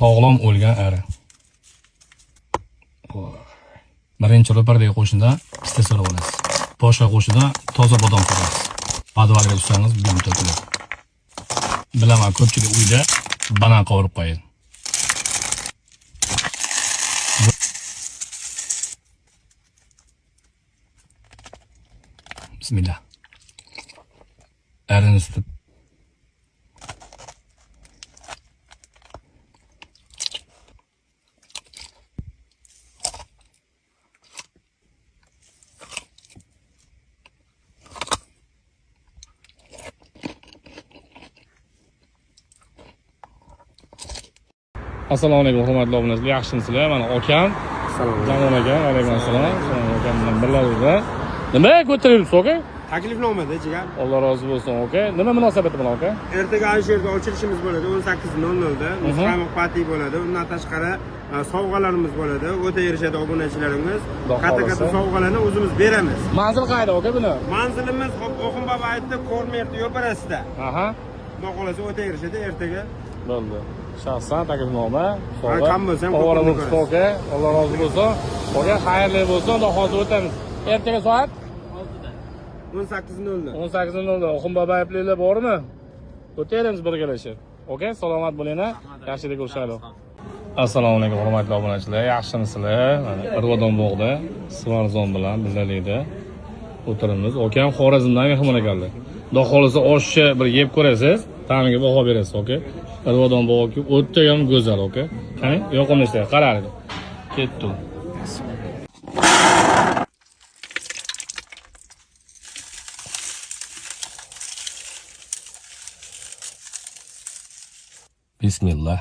Sog'lom o'lgan ari. Birinchi ro'pardagi qo'shinda pista so'rab olasiz. Boshqa qo'shinda toza bodom so'raysiz. Podvalga tushsangiz buyum to'kiladi. Bilaman, ko'pchilik uyda banan qovurib qo'yadi. Bismillah. Arini tutib Assalomu alaykum hurmatli obunachilar, yaxshimisizlar? Mana akam, Jamol aka, alaykum assalom. Akam bilan birgalikda. Nima ko'taryapsiz aka? Taklifnomada jigar. Alloh rozi bo'lsin aka. Nima munosabati bilan aka? Ertaga Alisherda ochilishimiz bo'ladi 18:00 da. Muzqaymoq pati bo'ladi. Undan tashqari sovg'alarimiz bo'ladi. O'ta erishadi obunachilarimiz. Katta sovg'alarni o'zimiz beramiz. Manzil qayerda aka buni? Manzilimiz Oxun baba aytdi, Ko'rmerti yo'l parasida. Aha. Xudo xolasa o'ta erishadi ertaga. Bo'ldi. Shaxsan taklifnoma, sovg'a. Kam bo'lsa ham ko'pini aka. Alloh rozi bo'lsin. Aka xayrli bo'lsin. Xudo hozir o'tamiz. Ertaga soat 18:00. 18:00. Oxun baba ayblaylar bormi? O'taymiz birgalashib. Okey, salomat bo'linglar. Yaxshilik ko'rishaylik. Assalomu alaykum hurmatli obunachilar. Yaxshimisizlar? Mana Irvodon bog'da Svarzon bilan birgalikda o'tiramiz. Okam Xorazmdan mehmon ekanlar. Xudo xolasa oshni bir yeb ko'rasiz, ta'miga baho berasiz, okey? Irvodon bog'i o'ta ham go'zal, okey? Qani, yoqimli ishlar, qarang. Ketdim. Bismillah.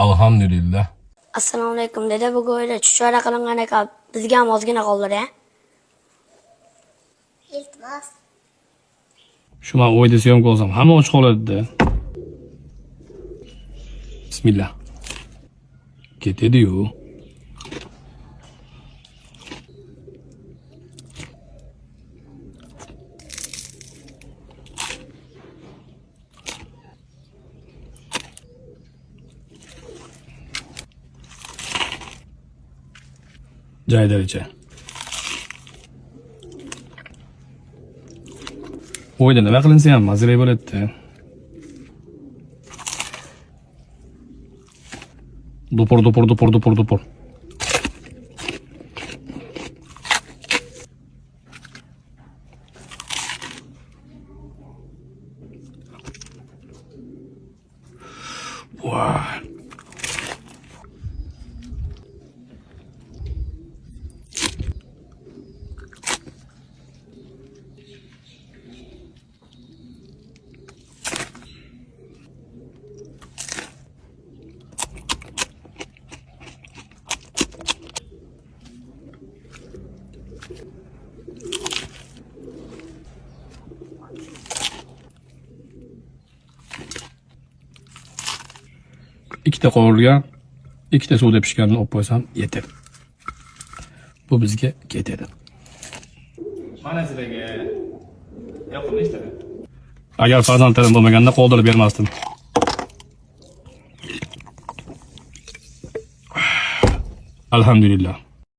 Alhamdulillah. Assalomu alaykum dada, bu go'yda chuchvara qilingan ekan. Bizga ham ozgina qoldir-a? Iltimos. Shuma o'yda syomka olsam, hamma och qoladi-da. Bismillah. Ketadi-yu. Joydaricha. O'yda nima qilinsa ham mazali bo'ladi-da. Dupur. Wow. Ikkita qovurilgan, ikkita suvda pishganini olib qo'ysam yetadi. Bu bizga ketadi. Mana sizlarga yoqimli ishlar. Agar farzandlarim bo'lmaganda qoldirib bermasdim. Alhamdulillah.